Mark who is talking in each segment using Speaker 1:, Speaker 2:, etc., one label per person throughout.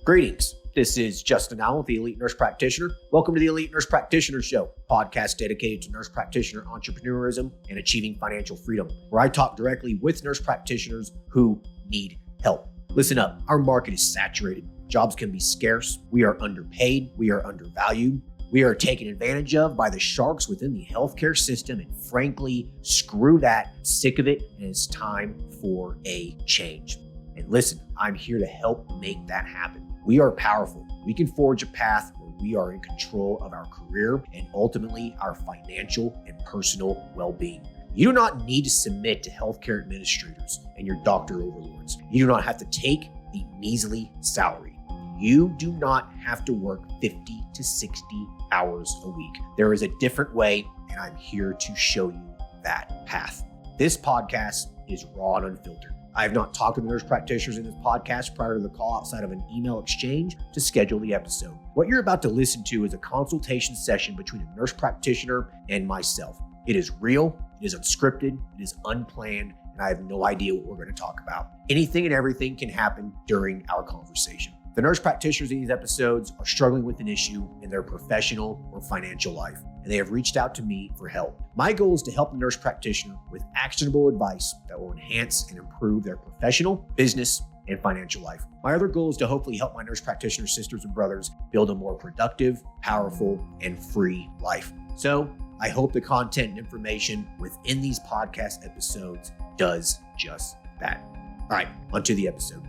Speaker 1: Greetings. This is Justin Allen with the Elite Nurse Practitioner. Welcome to the Elite Nurse Practitioner Show, podcast dedicated to nurse practitioner entrepreneurism and achieving financial freedom, where I talk directly with nurse practitioners who need help. Listen up, our market is saturated. Jobs can be scarce. We are underpaid. We are undervalued. We are taken advantage of by the sharks within the healthcare system, and frankly, screw that. I'm sick of it, and it's time for a change. And listen, I'm here to help make that happen. We are powerful. We can forge a path where we are in control of our career and ultimately our financial and personal well-being. You do not need to submit to healthcare administrators and your doctor overlords. You do not have to take a measly salary. You do not have to work 50 to 60 hours a week. There is a different way, and I'm here to show you that path. This podcast is raw and unfiltered. I have not talked to the nurse practitioners in this podcast prior to the call outside of an email exchange to schedule the episode. What you're about to listen to is a consultation session between a nurse practitioner and myself. It is real, it is unscripted, it is unplanned, and I have no idea what we're going to talk about. Anything and everything can happen during our conversation. The nurse practitioners in these episodes are struggling with an issue in their professional or financial life, and they have reached out to me for help. My goal is to help the nurse practitioner with actionable advice that will enhance and improve their professional, business, and financial life. My other goal is to hopefully help my nurse practitioner sisters and brothers build a more productive, powerful, and free life. So I hope the content and information within these podcast episodes does just that. All right, onto the episode.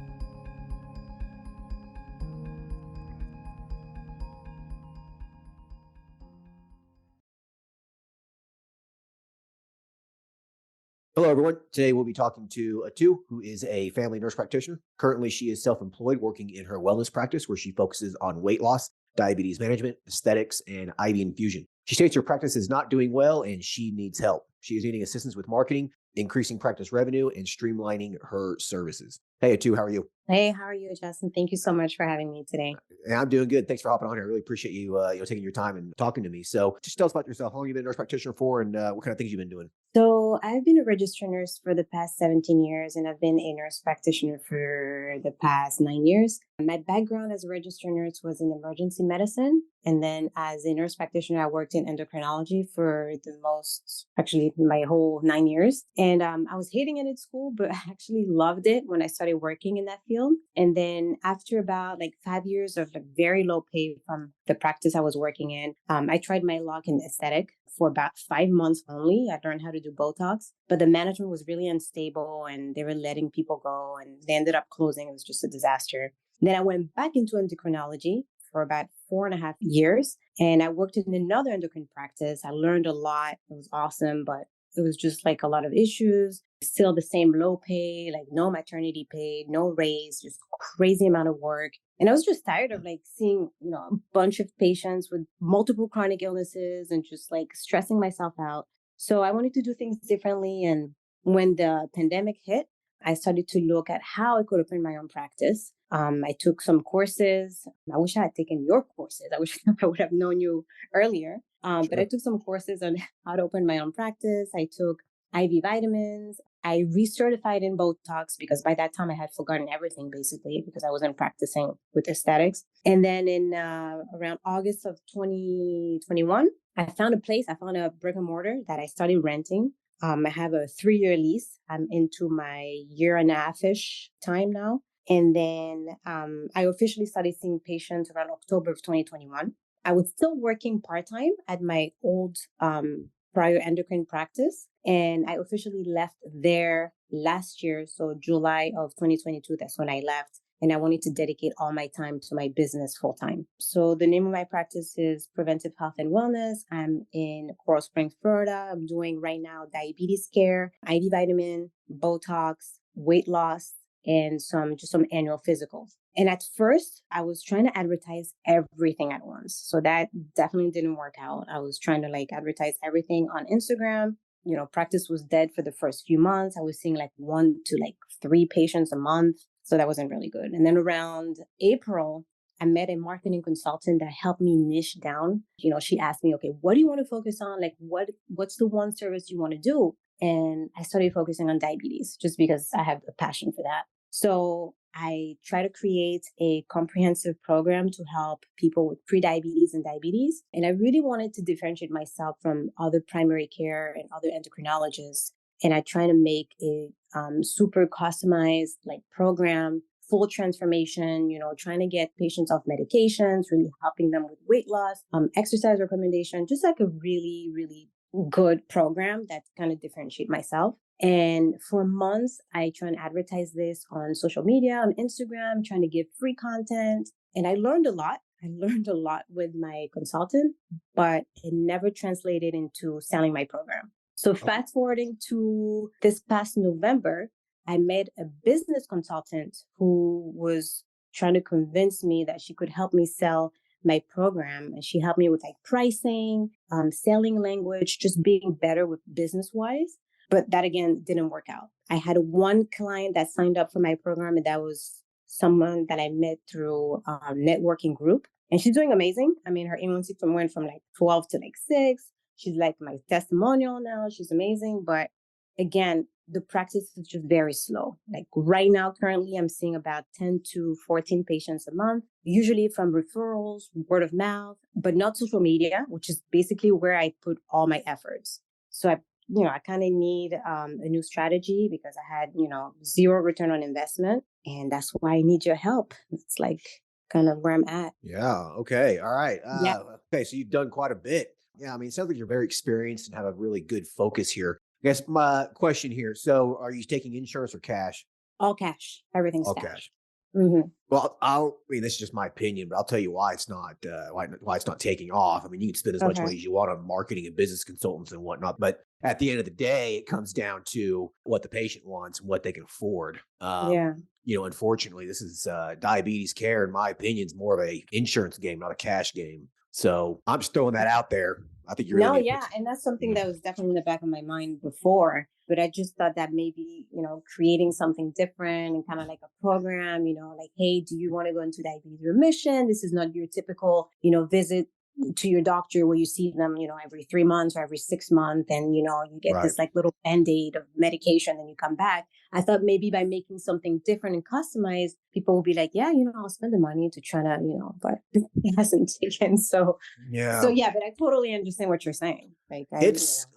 Speaker 1: Hello, everyone. Today we'll be talking to Atou, who is a family nurse practitioner. Currently, she is self-employed working in her wellness practice where she focuses on weight loss, diabetes management, aesthetics, and IV infusion. She states her practice is not doing well and she needs help. She is needing assistance with marketing, increasing practice revenue, and streamlining her services. Hey, Atou, how are you?
Speaker 2: Hey, how are you, Justin? Thank you so much for having me today.
Speaker 1: I'm doing good. Thanks for hopping on here. I really appreciate you, taking your time and talking to me. So just tell us about yourself. How long have you been a nurse practitioner for, and what kind of things you've been doing?
Speaker 2: So I've been a registered nurse for the past 17 years, and I've been a nurse practitioner for the past 9 years. My background as a registered nurse was in emergency medicine. And then as a nurse practitioner, I worked in endocrinology for my whole 9 years. And I was hating it at school, but I actually loved it when I started working in that field. And then after about 5 years of very low pay from the practice I was working in, I tried my luck in aesthetic for about 5 months only. I learned how to do Botox, but the management was really unstable and they were letting people go and they ended up closing. It was just a disaster. Then I went back into endocrinology for about 4.5 years. And I worked in another endocrine practice. I learned a lot. It was awesome, but it was just a lot of issues. Still the same low pay, no maternity pay, no raise, just crazy amount of work. And I was just tired of seeing, a bunch of patients with multiple chronic illnesses and just stressing myself out. So I wanted to do things differently. And when the pandemic hit, I started to look at how I could open my own practice. I took some courses. I wish I had taken your courses. I wish I would have known you earlier.
Speaker 1: Sure.
Speaker 2: But I took some courses on how to open my own practice. I took IV vitamins. I recertified in Botox because by that time I had forgotten everything basically because I wasn't practicing with aesthetics. And then in around August of 2021, I found a brick and mortar that I started renting. I have a 3-year lease. I'm into my 1.5-ish time now. And then I officially started seeing patients around October of 2021. I was still working part-time at my old prior endocrine practice. And I officially left there last year. So July of 2022, that's when I left. And I wanted to dedicate all my time to my business full time. So the name of my practice is Preventive Health and Wellness. I'm in Coral Springs, Florida. I'm doing right now diabetes care, IV vitamin, Botox, weight loss, and some annual physicals. And at first, I was trying to advertise everything at once. So that definitely didn't work out. I was trying to advertise everything on Instagram. Practice was dead for the first few months. I was seeing 1 to 3 patients a month. So that wasn't really good. And then around April, I met a marketing consultant that helped me niche down. She asked me, okay, what do you want to focus on? What's the one service you want to do? And I started focusing on diabetes just because I have a passion for that. So I try to create a comprehensive program to help people with prediabetes and diabetes. And I really wanted to differentiate myself from other primary care and other endocrinologists. And I try to make a super customized like program, full transformation, trying to get patients off medications, really helping them with weight loss, exercise recommendation, just like a really, really good program that kind of differentiate myself. And for months, I try and advertise this on social media, on Instagram, trying to give free content. And I learned a lot. I learned a lot with my consultant, but it never translated into selling my program. So
Speaker 1: Okay.
Speaker 2: fast forwarding to this past November, I met a business consultant who was trying to convince me that she could help me sell my program. And she helped me with like pricing, selling language, just being better with business wise. But that again didn't work out. I had one client that signed up for my program, and that was someone that I met through a networking group. And she's doing amazing. I mean, her A1C went from like 12 to like 6. She's like my testimonial now. She's amazing. But again, the practice is just very slow. Like right now, currently, I'm seeing about 10 to 14 patients a month, usually from referrals, word of mouth, but not social media, which is basically where I put all my efforts. So I kind of need a new strategy because I had, zero return on investment. And that's why I need your help. It's like kind of where I'm at.
Speaker 1: Yeah. Okay. All right.
Speaker 2: Yeah.
Speaker 1: Okay. So you've done quite a bit. Yeah. I mean, it sounds like you're very experienced and have a really good focus here. I guess my question here. So are you taking insurance or cash?
Speaker 2: All cash. Everything's
Speaker 1: All
Speaker 2: cash.
Speaker 1: cash.
Speaker 2: Hmm.
Speaker 1: Well, I mean, this is just my opinion, but I'll tell you why it's not why it's not taking off. I mean, you can spend as much
Speaker 2: Okay.
Speaker 1: money as you want on marketing and business consultants and whatnot, but at the end of the day, it comes down to what the patient wants and what they can afford.
Speaker 2: Yeah.
Speaker 1: Unfortunately, this is diabetes care, in my opinion, is more of a insurance game, not a cash game. So I'm just throwing that out there. I think you really
Speaker 2: No,
Speaker 1: need to put,
Speaker 2: yeah. And that's
Speaker 1: you
Speaker 2: something
Speaker 1: know,
Speaker 2: that was definitely in the back of my mind before. But I just thought that maybe, creating something different and kind of like a program, like, hey, do you want to go into diabetes remission? This is not your typical, visit to your doctor where you see them, every 3 months or every 6 months. And, you get
Speaker 1: right.
Speaker 2: this like little band-aid of medication and you come back. I thought maybe by making something different and customized, people will be like, yeah, I'll spend the money to try to, but it hasn't taken. So
Speaker 1: Yeah.
Speaker 2: yeah, but I totally understand what you're saying. Like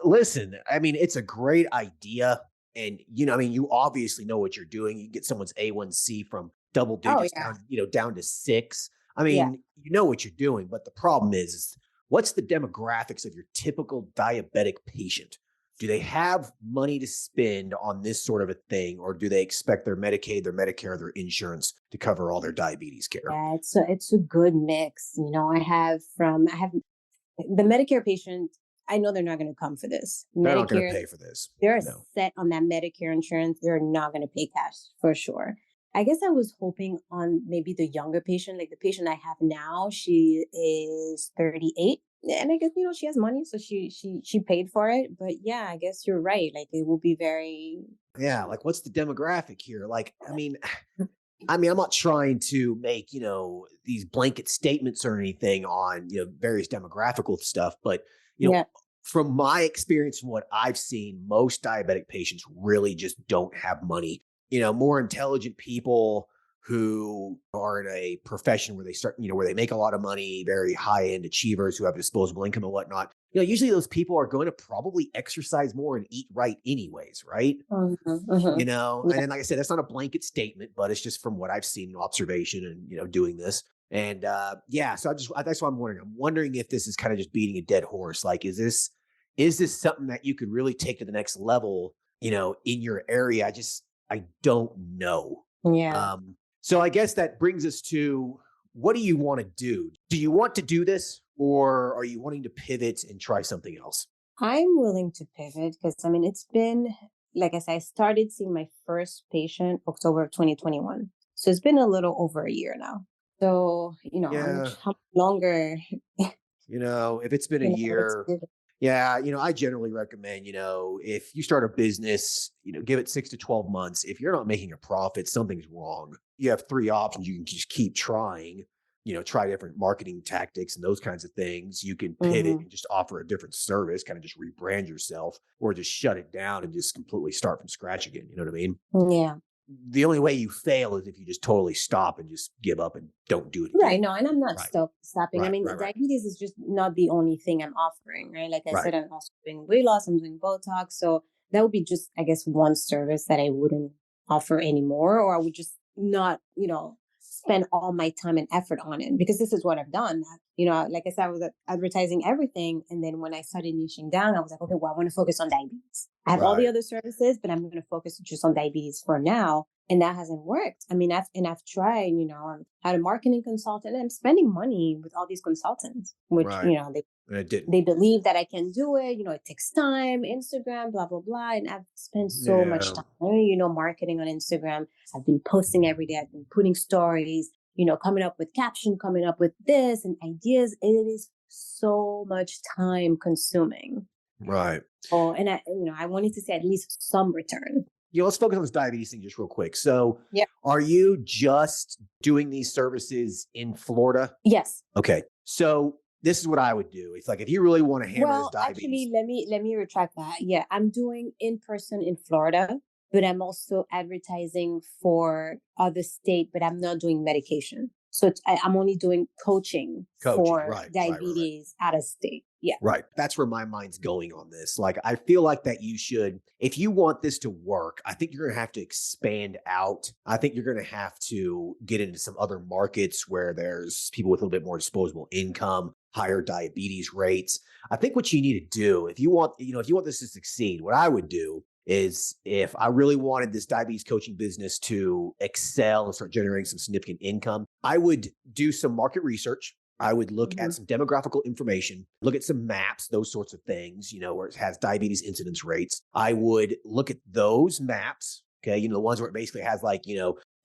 Speaker 1: Listen, I mean, it's a great idea. And, I mean, you obviously know what you're doing. You get someone's A1C from double
Speaker 2: oh
Speaker 1: digits
Speaker 2: yeah,
Speaker 1: down to 6. I
Speaker 2: yeah.
Speaker 1: mean, you know what you're doing, but the problem is what's the demographics of your typical diabetic patient? Do they have money to spend on this sort of a thing, or do they expect their Medicaid, their Medicare, their insurance to cover all their diabetes care?
Speaker 2: Yeah, it's a good mix. I have the Medicare patient. I know they're not going to come for this.
Speaker 1: They're not going to
Speaker 2: Medicare,
Speaker 1: pay for this.
Speaker 2: they're
Speaker 1: No.
Speaker 2: set on that Medicare insurance. They're not going to pay cash for sure. I guess I was hoping on maybe the younger patient, like the patient I have now. She is 38, and I guess she has money, so she paid for it. But yeah, I guess you're right. Like it will be very.
Speaker 1: Yeah, like what's the demographic here? Like, I mean, I'm not trying to make, these blanket statements or anything on, various demographical stuff, but, you know,
Speaker 2: Yeah.
Speaker 1: from my experience and what I've seen, most diabetic patients really just don't have money. More intelligent people who are in a profession where they start, where they make a lot of money, very high end achievers who have disposable income and whatnot. Usually those people are going to probably exercise more and eat right anyways, right?
Speaker 2: Mhm, mhm.
Speaker 1: And then like I said, that's not a blanket statement, but it's just from what I've seen in observation and doing this. And yeah, so that's why I'm wondering if this is kind of just beating a dead horse. Like, is this something that you could really take to the next level, in your area? I don't know.
Speaker 2: Yeah.
Speaker 1: So I guess that brings us to, what do you want to do? Do you want to do this, or are you wanting to pivot and try something else?
Speaker 2: I'm willing to pivot because I mean it's been like I said, I started seeing my first patient October of 2021. So it's been a little over a year now. So,
Speaker 1: Yeah.
Speaker 2: how much longer,
Speaker 1: If it's been a
Speaker 2: it's
Speaker 1: year, yeah, I generally recommend, if you start a business, give it 6 to 12 months. If you're not making a profit, something's wrong. You have three options. You can just keep trying, try different marketing tactics and those kinds of things. You can pivot
Speaker 2: hmm
Speaker 1: and just offer a different service, kind of just rebrand yourself, or just shut it down and just completely start from scratch again. You know what I mean?
Speaker 2: yeah.
Speaker 1: the only way you fail is if you just totally stop and just give up and don't do it again.
Speaker 2: Right. No, and I'm not
Speaker 1: Right.
Speaker 2: stopping. I
Speaker 1: Right.
Speaker 2: mean,
Speaker 1: Right. Right.
Speaker 2: diabetes is just not the only thing I'm offering, right? Like I
Speaker 1: Right.
Speaker 2: said, I'm also doing weight loss, I'm doing Botox. So that would be just, I guess, one service that I wouldn't offer anymore, or I would just not, spend all my time and effort on it because this is what I've done. Like I said, I was advertising everything. And then when I started niching down, I was like, okay, well, I want to focus on diabetes. I have all the
Speaker 1: Right.
Speaker 2: other services, but I'm going to focus just on diabetes for now. And that hasn't worked. I mean, I've tried, I'm had a marketing consultant and I'm spending money with all these consultants, which,
Speaker 1: Right. And it didn't.
Speaker 2: they believe that I can do it. It takes time, Instagram, blah, blah, blah. And I've spent so much
Speaker 1: Yeah.
Speaker 2: time, marketing on Instagram. I've been posting every day. I've been putting stories, coming up with caption, coming up with this and ideas. It is so much time consuming.
Speaker 1: Right.
Speaker 2: Oh, and I wanted to say at least some return.
Speaker 1: Let's focus on this diabetes thing just real quick. So,
Speaker 2: Yeah.
Speaker 1: Are you just doing these services in Florida?
Speaker 2: Yes.
Speaker 1: Okay. So this is what I would do. It's like if you really want to hammer this diabetes.
Speaker 2: Actually, let me retract that. Yeah, I'm doing in person in Florida, but I'm also advertising for other state, but I'm not doing medication. So I'm only doing coaching for
Speaker 1: right.
Speaker 2: diabetes out of state. Yeah.
Speaker 1: Right. That's where my mind's going on this. Like, I feel like that you should, if you want this to work, I think you're going to have to expand out. I think you're going to have to get into some other markets where there's people with a little bit more disposable income, higher diabetes rates. I think what you need to do, if you want this to succeed, what I would do is if I really wanted this diabetes coaching business to excel and start generating some significant income, I would do some market research. I would look at some demographical information, look at some maps, those sorts of things, where it has diabetes incidence rates. I would look at those maps, okay, the ones where it basically has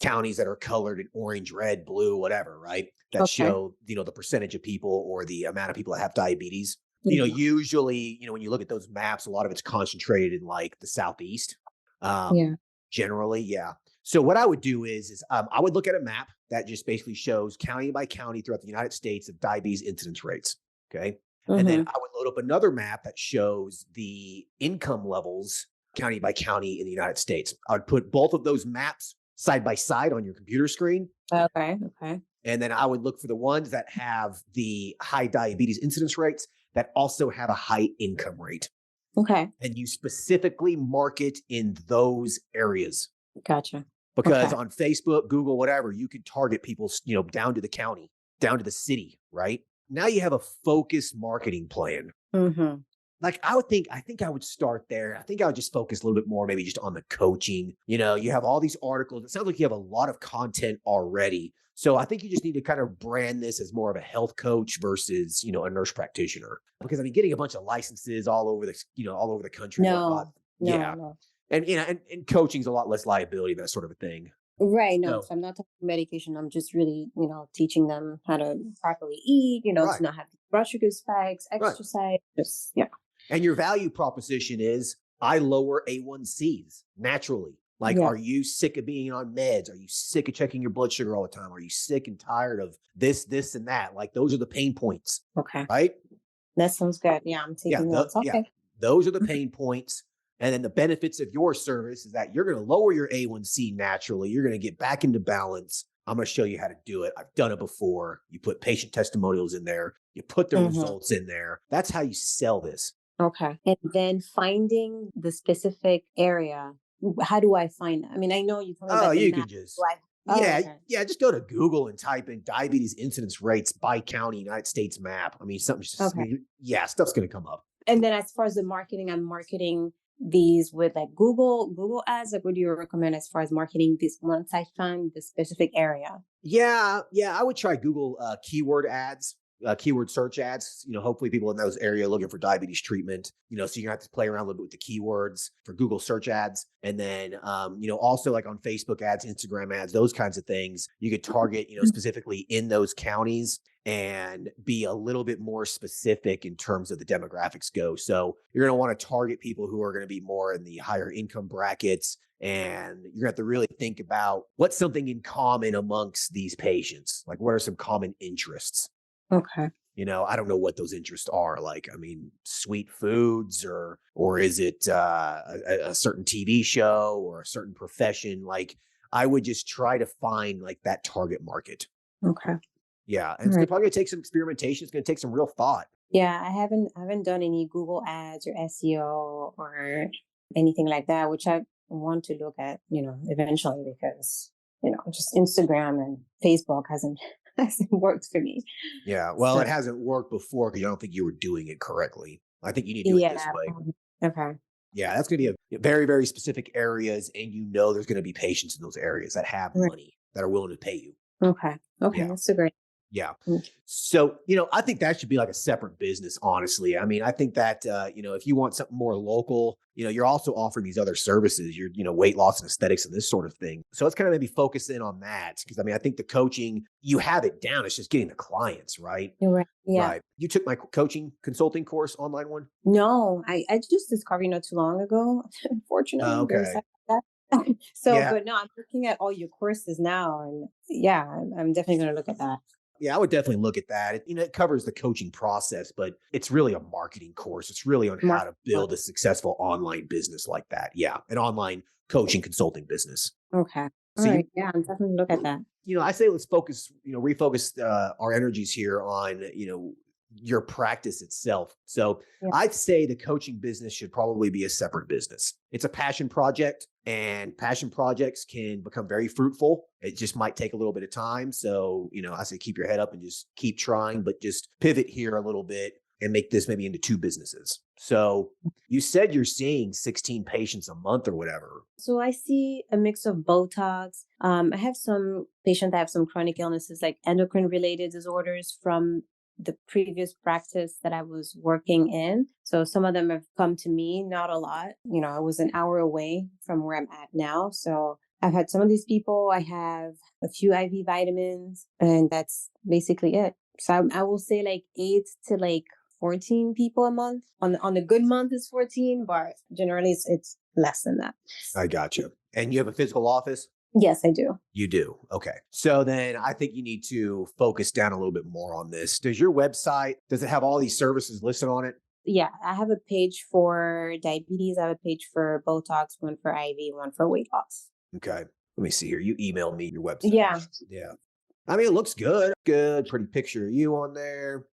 Speaker 1: counties that are colored in orange, red, blue, whatever, right? That show, the percentage of people or the amount of people that have diabetes. Usually, when you look at those maps, a lot of it's concentrated in the Southeast. Generally, yeah. So what I would do is I would look at a map that just basically shows county by county throughout the United States of diabetes incidence rates. Okay. And then I would load up another map that shows the income levels county by county in the United States. I would put both of those maps side by side on your computer screen.
Speaker 2: Okay.
Speaker 1: And then I would look for the ones that have the high diabetes incidence rates that also have a high income rate.
Speaker 2: Okay.
Speaker 1: And you specifically market in those areas.
Speaker 2: Gotcha.
Speaker 1: Because on Facebook, Google, whatever, you can target people, down to the county, down to the city, right? Now you have a focused marketing plan. Like I think I would start there. I think I would just focus a little bit more, maybe just on the coaching. You have all these articles. It sounds like you have a lot of content already. So I think you just need to kind of brand this as more of a health coach versus, a nurse practitioner. Because getting a bunch of licenses all over the country.
Speaker 2: No.
Speaker 1: And and coaching's a lot less liability, that sort of a thing.
Speaker 2: Right. No, so I'm not talking medication. I'm just really, teaching them how to properly eat, to not have blood sugar spikes, exercise, just, yeah.
Speaker 1: And your value proposition is I lower A1Cs naturally. Are you sick of being on meds? Are you sick of checking your blood sugar all the time? Are you sick and tired of this, and that? Those are the pain points.
Speaker 2: Okay.
Speaker 1: Right?
Speaker 2: That sounds good. Yeah, I'm taking notes. Okay.
Speaker 1: Yeah, those are the pain points. And then the benefits of your service is that you're going to lower your A1C naturally. You're going to get back into balance. I'm going to show you how to do it. I've done it before. You put patient testimonials in there. You put the results in there. That's how you sell this.
Speaker 2: Okay. And then finding the specific area. How do I find that? I mean, I know you told me about
Speaker 1: you
Speaker 2: map.
Speaker 1: can just... just go to Google and type in diabetes incidence rates by county, United States map. I mean, stuff's going to come up.
Speaker 2: And then as far as the marketing, I'm marketing these with Google ads. What do you recommend as far as marketing this once I find the specific area?
Speaker 1: Yeah. I would try Google keyword ads. Keyword search ads, hopefully people in those areas looking for diabetes treatment, so you're gonna have to play around a little bit with the keywords for Google search ads. And then, also on Facebook ads, Instagram ads, those kinds of things, you could target, specifically in those counties and be a little bit more specific in terms of the demographics go. So you're going to want to target people who are going to be more in the higher income brackets. And you're going to have to really think about what's something in common amongst these patients. What are some common interests?
Speaker 2: Okay.
Speaker 1: I don't know what those interests are. Sweet foods or is it a certain TV show or a certain profession? I would just try to find like that target market.
Speaker 2: Okay.
Speaker 1: Yeah. And
Speaker 2: All
Speaker 1: it's
Speaker 2: right.
Speaker 1: probably going to take some experimentation. It's going to take some real thought.
Speaker 2: Yeah, I haven't done any Google ads or SEO or anything like that, which I want to look at, eventually because, just Instagram and Facebook hasn't worked for me.
Speaker 1: Yeah. Well,
Speaker 2: So
Speaker 1: it hasn't worked before because I don't think you were doing it correctly. I think you need to do it this
Speaker 2: yeah.
Speaker 1: way.
Speaker 2: Okay.
Speaker 1: Yeah, that's going to be a very, very specific areas. And there's going to be patients in those areas that have
Speaker 2: Right.
Speaker 1: money that are willing to pay you.
Speaker 2: Okay. Okay.
Speaker 1: Yeah.
Speaker 2: That's a great.
Speaker 1: Yeah.
Speaker 2: Mm.
Speaker 1: So, I think that should be like a separate business, honestly. I mean, I think that, if you want something more local, you're also offering these other services, weight loss and aesthetics and this sort of thing. So it's kind of maybe focus in on that. Cause I mean, I think the coaching, you have it down. It's just getting the clients, right?
Speaker 2: You're right. Yeah.
Speaker 1: Right. You took my coaching consulting course, online one?
Speaker 2: No, I just discovered not too long ago. Unfortunately, very
Speaker 1: Okay.
Speaker 2: sad about that. So,
Speaker 1: Yeah.
Speaker 2: but no, I'm looking at all your courses now, and yeah, I'm definitely going to look at that.
Speaker 1: Yeah, I would definitely look at that. It covers the coaching process, but it's really a marketing course. It's really on how
Speaker 2: Mark.
Speaker 1: to build a successful online business like that. Yeah, an online coaching consulting business.
Speaker 2: Okay. All
Speaker 1: So
Speaker 2: right. Yeah, I'm definitely look at that.
Speaker 1: I say let's focus, refocus our energies here on, your practice itself. So
Speaker 2: Yeah.
Speaker 1: I'd say the coaching business should probably be a separate business. It's a passion project, and passion projects can become very fruitful. It just might take a little bit of time. So, I say keep your head up and just keep trying, but just pivot here a little bit and make this maybe into two businesses. So you said you're seeing 16 patients a month or whatever.
Speaker 2: So I see a mix of Botox. I have some patients that have some chronic illnesses like endocrine related disorders from the previous practice that I was working in. So some of them have come to me, not a lot. I was an hour away from where I'm at now. So I've had some of these people. I have a few IV vitamins, and that's basically it. So I will say like 8 to 14 people a month. On a good month is 14, but generally it's less than that.
Speaker 1: I gotcha. And you have a physical office?
Speaker 2: Yes, I do.
Speaker 1: You do. Okay. So then I think you need to focus down a little bit more on this. Does your website, does it have all these services listed on it?
Speaker 2: Yeah, I have a page for diabetes. I have a page for Botox, one for IV, one for weight loss.
Speaker 1: Okay. Let me see here. You emailed me your website.
Speaker 2: Yeah.
Speaker 1: Yeah. I mean, it looks good. Good. Pretty picture of you on there.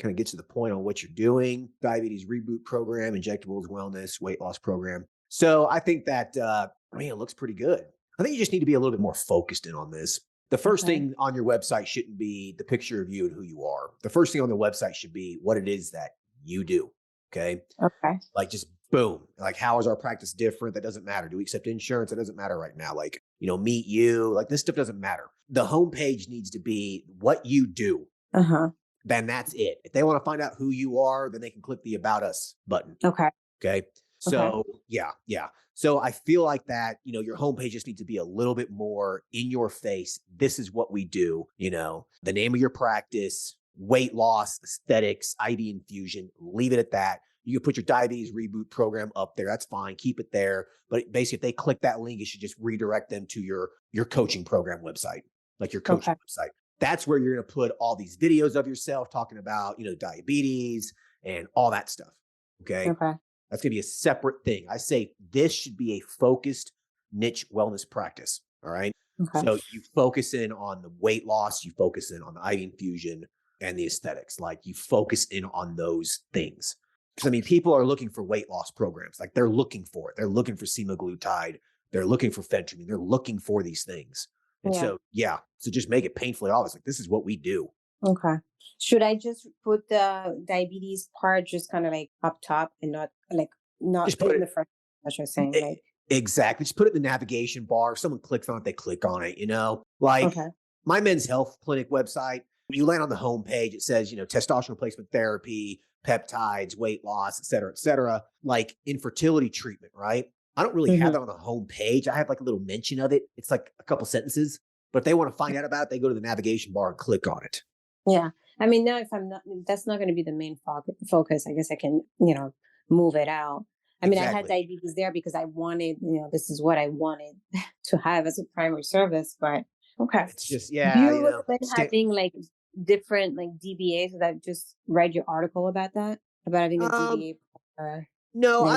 Speaker 1: Kind of gets to the point on what you're doing. Diabetes reboot program, injectables, wellness, weight loss program. So I think that, it looks pretty good. I think you just need to be a little bit more focused in on this. The first
Speaker 2: Okay.
Speaker 1: thing on your website shouldn't be the picture of you and who you are. The first thing on the website should be what it is that you do. Okay.
Speaker 2: Okay.
Speaker 1: Like just boom. Like, how is our practice different? That doesn't matter. Do we accept insurance? That doesn't matter right now. Like, meet you. Like, this stuff doesn't matter. The homepage needs to be what you do.
Speaker 2: Uh-huh.
Speaker 1: Then that's it. If they want to find out who you are, then they can click the About Us button.
Speaker 2: Okay.
Speaker 1: Okay.
Speaker 2: Okay.
Speaker 1: So yeah. So I feel like that, your homepage just needs to be a little bit more in your face. This is what we do, the name of your practice, weight loss, aesthetics, IV infusion, leave it at that. You can put your diabetes reboot program up there. That's fine. Keep it there. But basically, if they click that link, it should just redirect them to your coaching program website, like your coaching
Speaker 2: Okay.
Speaker 1: website. That's where you're going to put all these videos of yourself talking about, diabetes and all that stuff. Okay.
Speaker 2: Okay.
Speaker 1: That's going to be a separate thing. I say this should be a focused niche wellness practice. All right.
Speaker 2: Okay.
Speaker 1: So you focus in on the weight loss, you focus in on the IV infusion and the aesthetics. Like, you focus in on those things. Because people are looking for weight loss programs. Like, they're looking for it. They're looking for semaglutide. They're looking for phentermine. They're looking for these things. And
Speaker 2: Yeah.
Speaker 1: so just make it painfully obvious. Like, this is what we do.
Speaker 2: Okay. Should I just put the diabetes part just kind of like up top and not
Speaker 1: Just
Speaker 2: put
Speaker 1: put
Speaker 2: it in
Speaker 1: it
Speaker 2: the front? What you're saying,
Speaker 1: e-
Speaker 2: like
Speaker 1: exactly. Just put it in the navigation bar. If someone clicks on it, they click on it. Like
Speaker 2: okay.
Speaker 1: my men's health clinic website. When you land on the homepage, it says, testosterone replacement therapy, peptides, weight loss, et cetera, et cetera. Like infertility treatment, right? I don't really have
Speaker 2: Hmm.
Speaker 1: that on the homepage. I have like a little mention of it. It's like a couple sentences. But if they want to find out about it, they go to the navigation bar and click on it.
Speaker 2: Yeah. I mean, now if that's not going to be the main focus. I guess I can, move it out. I mean, I had
Speaker 1: Exactly.
Speaker 2: diabetes there because I wanted, this is what I wanted to have as a primary service. But okay.
Speaker 1: It's just,
Speaker 2: Do
Speaker 1: yeah,
Speaker 2: you recommend
Speaker 1: sta-
Speaker 2: having like different like DBAs? Because I just read your article about that, about having a
Speaker 1: um,
Speaker 2: DBA.
Speaker 1: No,
Speaker 2: Like,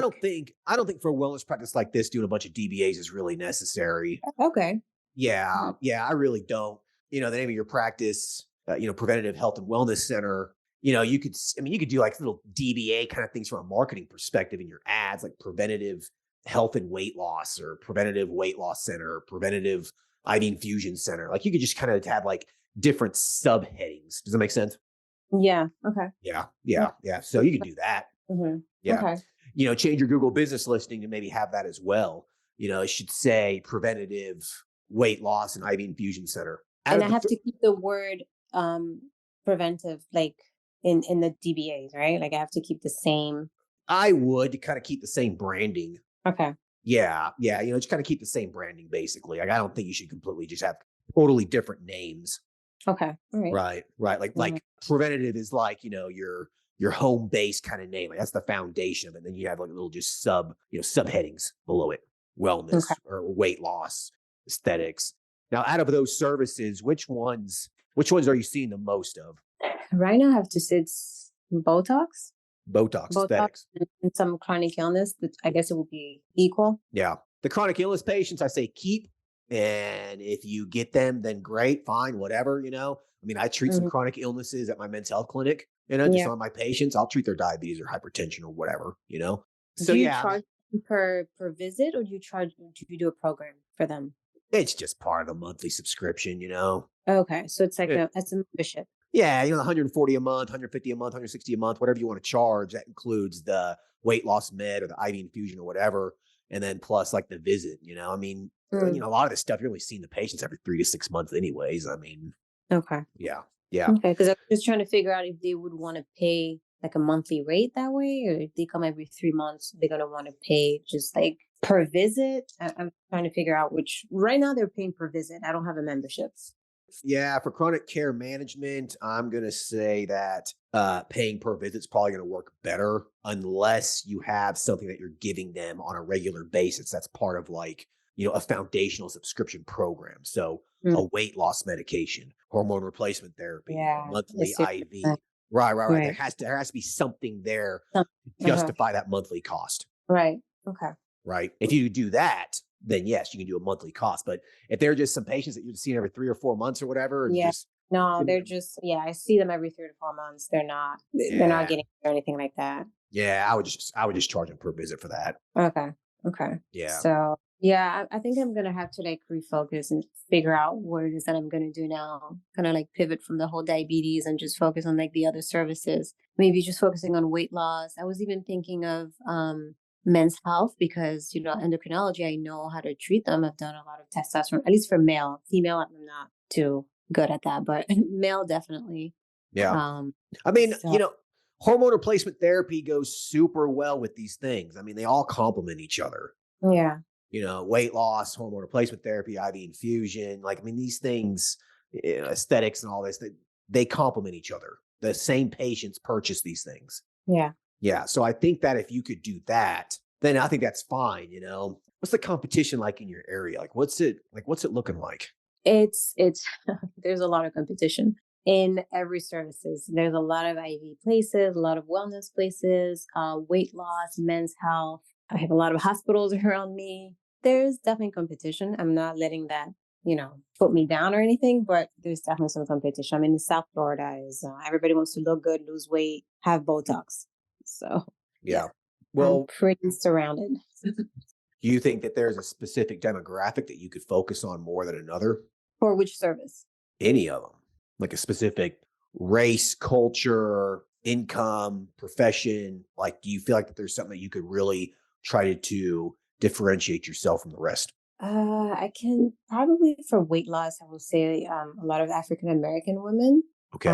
Speaker 1: I don't think for a wellness practice like this, doing a bunch of DBAs is really necessary.
Speaker 2: okay.
Speaker 1: Yeah, yeah, I really don't. The name of your practice, Preventative Health and Wellness Center. You could do like little DBA kind of things from a marketing perspective in your ads, like preventative health and weight loss, or preventative weight loss center, or preventative IV infusion center. Like you could just kind of have like different subheadings. Does that make sense?
Speaker 2: Yeah. Okay.
Speaker 1: Yeah,
Speaker 2: Yeah.
Speaker 1: yeah, yeah. So you can do that.
Speaker 2: hmm
Speaker 1: Yeah.
Speaker 2: Okay.
Speaker 1: Change your Google business listing to maybe have that as well. It should say preventative weight loss and IV infusion center. Out
Speaker 2: And
Speaker 1: of
Speaker 2: I
Speaker 1: the,
Speaker 2: have to keep the word um preventive like in the DBAs, right? Like I have to keep the same.
Speaker 1: I would kind of keep the same branding.
Speaker 2: Okay.
Speaker 1: Yeah. Yeah. Just kind of keep the same branding basically. Like, I don't think you should completely just have totally different names.
Speaker 2: Okay. All right.
Speaker 1: Right. Right. Like,
Speaker 2: Mhm.
Speaker 1: preventative is like, your home base kind of name. Like that's the foundation of it. And then you have like little just subheadings below it:
Speaker 2: Okay.
Speaker 1: wellness or weight loss, aesthetics. Now, out of those services, which ones are you seeing the most of?
Speaker 2: Right now I have to sit Botox,
Speaker 1: Botox,
Speaker 2: Botox,
Speaker 1: aesthetics.
Speaker 2: and some chronic illness. That I guess it will be equal.
Speaker 1: Yeah. The chronic illness patients, I say keep. And if you get them, then great, fine, whatever. I treat some
Speaker 2: Mhm.
Speaker 1: chronic illnesses at my mental health clinic, just
Speaker 2: Yeah.
Speaker 1: on my patients. I'll treat their diabetes or hypertension or whatever. So,
Speaker 2: Do you
Speaker 1: yeah,
Speaker 2: charge per visit, or do you do a program for them?
Speaker 1: it's just part of the monthly subscription.
Speaker 2: Okay, so it's like
Speaker 1: Eh,
Speaker 2: it's a membership.
Speaker 1: Yeah, 140 a month, 150 a month, 160 a month, whatever you want to charge. That includes the weight loss med or the IV infusion or whatever. And then plus like the visit.
Speaker 2: Mm,
Speaker 1: A lot of this stuff, you're only seeing the patients every 3 to 6 months anyways.
Speaker 2: okay.
Speaker 1: Yeah, yeah.
Speaker 2: Okay, because I was just trying to figure out if they would want to pay like a monthly rate that way, or if they come every 3 months, they're gonna want to pay just like per visit. I'm trying to figure out which. Right now, they're paying per visit. I don't have a membership.
Speaker 1: Yeah, for chronic care management, I'm gonna say that paying per visit is probably gonna work better unless you have something that you're giving them on a regular basis. That's part of like a foundational subscription program. So
Speaker 2: Mm,
Speaker 1: a weight loss medication, hormone replacement therapy,
Speaker 2: yeah, I
Speaker 1: monthly
Speaker 2: see what you're saying.
Speaker 1: IV. Right, right, right. There
Speaker 2: Right.
Speaker 1: has to there has to be something there
Speaker 2: Some-
Speaker 1: to
Speaker 2: Uh-huh.
Speaker 1: justify that monthly cost.
Speaker 2: Right. Okay.
Speaker 1: Right. If you do that, then yes, you can do a monthly cost. But if they're just some patients that you're seeing every 3 or 4 months or whatever, and
Speaker 2: Yeah.
Speaker 1: just
Speaker 2: No,
Speaker 1: giving
Speaker 2: they're
Speaker 1: them,
Speaker 2: just yeah. I see them every 3 to 4 months. They're not
Speaker 1: yeah,
Speaker 2: getting or anything like that.
Speaker 1: yeah, I would just charge them per visit for that.
Speaker 2: Okay. Okay.
Speaker 1: Yeah.
Speaker 2: So yeah, I think I'm gonna have to like refocus and figure out what it is that I'm gonna do now. Kind of like pivot from the whole diabetes and just focus on like the other services. Maybe just focusing on weight loss. I was even thinking of men's health because endocrinology. I know how to treat them. I've done a lot of testosterone, at least for male. Female, I'm not too good at that, but male definitely.
Speaker 1: Yeah.
Speaker 2: Um.
Speaker 1: I mean,
Speaker 2: So
Speaker 1: hormone replacement therapy goes super well with these things. They all complement each other.
Speaker 2: yeah.
Speaker 1: Weight loss, hormone replacement therapy, IV infusion. These things, aesthetics and all this, they complement each other. The same patients purchase these things.
Speaker 2: Yeah.
Speaker 1: Yeah. So I think that if you could do that, then I think that's fine. What's the competition like in your area? What's it looking like?
Speaker 2: It's there's a lot of competition in every services. There's a lot of IV places, a lot of wellness places, weight loss, men's health. I have a lot of hospitals around me. There's definitely competition. I'm not letting that, put me down or anything, but there's definitely some competition. I mean, in South Florida is everybody wants to look good, lose weight, have Botox. So yeah,
Speaker 1: Yeah.
Speaker 2: I'm
Speaker 1: Well,
Speaker 2: pretty surrounded.
Speaker 1: do you think that there's a specific demographic that you could focus on more than another?
Speaker 2: For which service?
Speaker 1: Any of them, like a specific race, culture, income, profession? Like, do you feel like that there's something that you could really try to differentiate yourself from the rest?
Speaker 2: I can probably for weight loss, I will say a lot of African American women.
Speaker 1: Okay.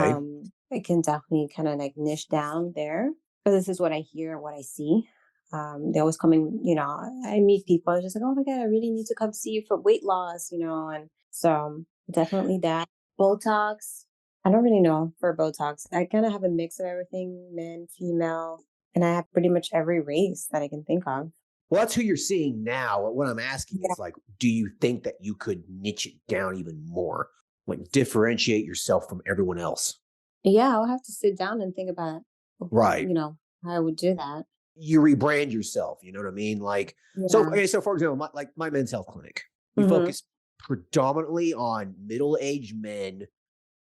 Speaker 2: I can definitely kind of like niche down there because this is what I hear, what I see. They always coming, I meet people just like, oh my God, I really need to come see you for weight loss, and so definitely that. Botox, I don't really know for Botox. I kind of have a mix of everything, men, female, and I have pretty much every race that I can think of.
Speaker 1: Well, that's who you're seeing now. What I'm asking
Speaker 2: Yeah.
Speaker 1: is like, do you think that you could niche it down even more? Like differentiate yourself from everyone else?
Speaker 2: Yeah, I'll have to sit down and think about,
Speaker 1: Right.
Speaker 2: how I would do that.
Speaker 1: you rebrand yourself. You know what I mean? Like, so,
Speaker 2: Yeah.
Speaker 1: okay, so for example, my men's health clinic, we focus predominantly on middle-aged men,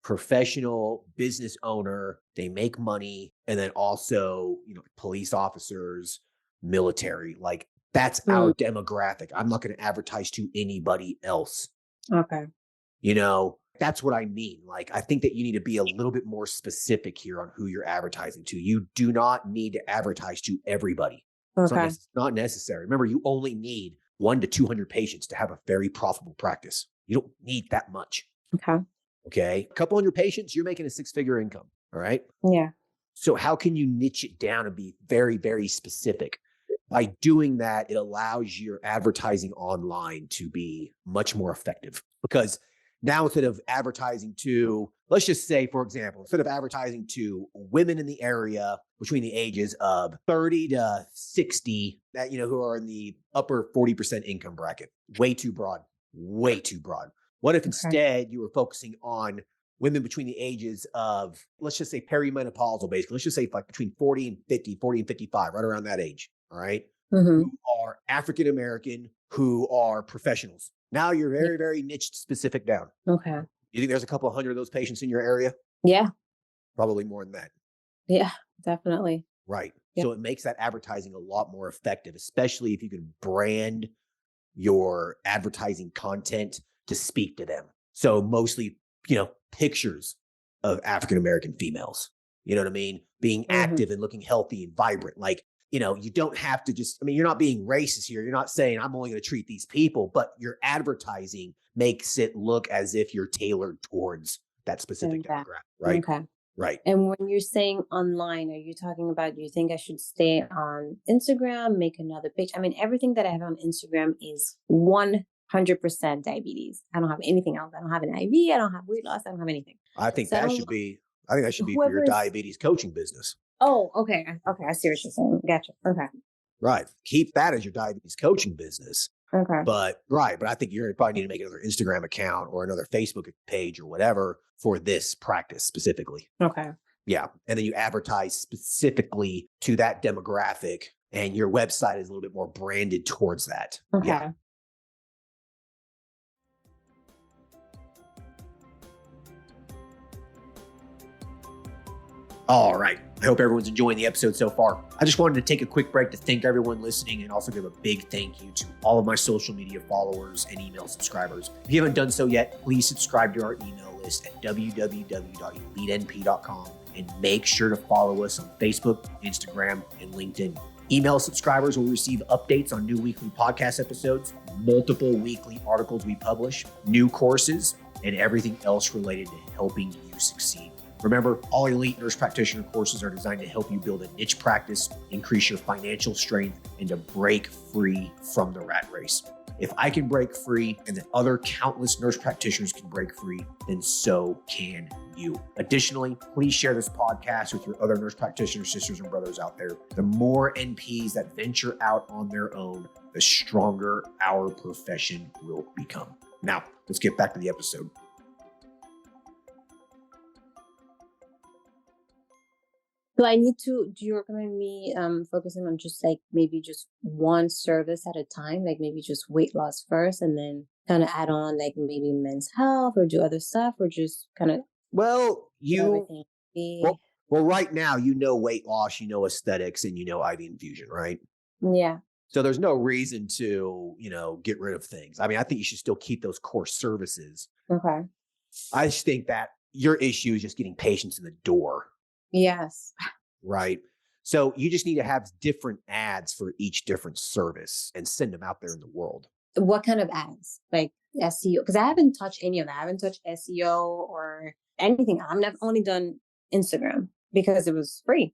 Speaker 1: professional business owner, they make money, and then also, police officers, military. Like, that's our demographic. I'm not going to advertise to anybody else.
Speaker 2: Okay.
Speaker 1: That's what I mean. Like, I think that you need to be a little bit more specific here on who you're advertising to. You do not need to advertise to everybody.
Speaker 2: Okay.
Speaker 1: It's not necessary. Remember, you only need 1 to 200 patients to have a very profitable practice. You don't need that much. Okay. A couple hundred patients, you're making a 6-figure income. All right.
Speaker 2: Yeah.
Speaker 1: So how can you niche it down and be very, very specific? By doing that, it allows your advertising online to be much more effective, because now instead of advertising to, let's just say, for example, instead of advertising to women in the area between the ages of 30 to 60 that, who are in the upper 40% income bracket, way too broad. What if instead you were focusing on women between the ages of, let's just say perimenopausal, basically, let's just say like between 40 and 50, 40 and 55, right around that age. All right. Who are African-American, who are professionals. Now you're very, very niche specific down.
Speaker 2: Okay.
Speaker 1: You think there's a couple hundred of those patients in your area?
Speaker 2: Yeah.
Speaker 1: Probably more than that.
Speaker 2: Yeah, definitely.
Speaker 1: Right.
Speaker 2: Yep.
Speaker 1: So it makes that advertising a lot more effective, especially if you can brand your advertising content to speak to them. So mostly, pictures of African-American females, you know what I mean? Being active and looking healthy and vibrant. Like, you don't have to you're not being racist here. You're not saying I'm only going to treat these people, but your advertising makes it look as if you're tailored towards that specific demographic, right?
Speaker 2: Okay.
Speaker 1: Right.
Speaker 2: And when you're saying online, are you talking about, do you think I should stay on Instagram, make another page? I mean, everything that I have on Instagram is 100% diabetes. I don't have anything else. I don't have an IV. I don't have weight loss. I don't have anything.
Speaker 1: I think that should be for your diabetes coaching business.
Speaker 2: Oh, okay. Okay. I see what you're saying. Gotcha. Okay.
Speaker 1: Right. Keep that as your diabetes coaching business.
Speaker 2: Okay.
Speaker 1: But I think you're probably need to make another Instagram account or another Facebook page or whatever for this practice specifically.
Speaker 2: Okay.
Speaker 1: Yeah. And then you advertise specifically to that demographic, and your website is a little bit more branded towards that.
Speaker 2: Okay.
Speaker 1: Yeah. All right. I hope everyone's enjoying the episode so far. I just wanted to take a quick break to thank everyone listening and also give a big thank you to all of my social media followers and email subscribers. If you haven't done so yet, please subscribe to our email list at www.elitenp.com and make sure to follow us on Facebook, Instagram, and LinkedIn. Email subscribers will receive updates on new weekly podcast episodes, multiple weekly articles we publish, new courses, and everything else related to helping you succeed. Remember, all elite nurse practitioner courses are designed to help you build a niche practice, increase your financial strength, and to break free from the rat race. If I can break free and then other countless nurse practitioners can break free, then so can you. Additionally, please share this podcast with your other nurse practitioner sisters and brothers out there. The more NPs that venture out on their own, the stronger our profession will become. Now, let's get back to the episode.
Speaker 2: So do you recommend me focusing on just like maybe just one service at a time, like maybe just weight loss first and then kind of add on like maybe men's health or do other stuff, or just kind of
Speaker 1: well right now, weight loss, aesthetics, and IV infusion, right?
Speaker 2: Yeah.
Speaker 1: So there's no reason to, get rid of things. I mean, I think you should still keep those core services.
Speaker 2: Okay.
Speaker 1: I just think that your issue is just getting patients in the door.
Speaker 2: Yes.
Speaker 1: Right. So you just need to have different ads for each different service and send them out there in the world.
Speaker 2: What kind of ads? Like SEO? Because I haven't touched any of that. I haven't touched SEO or anything. I've only done Instagram because it was free.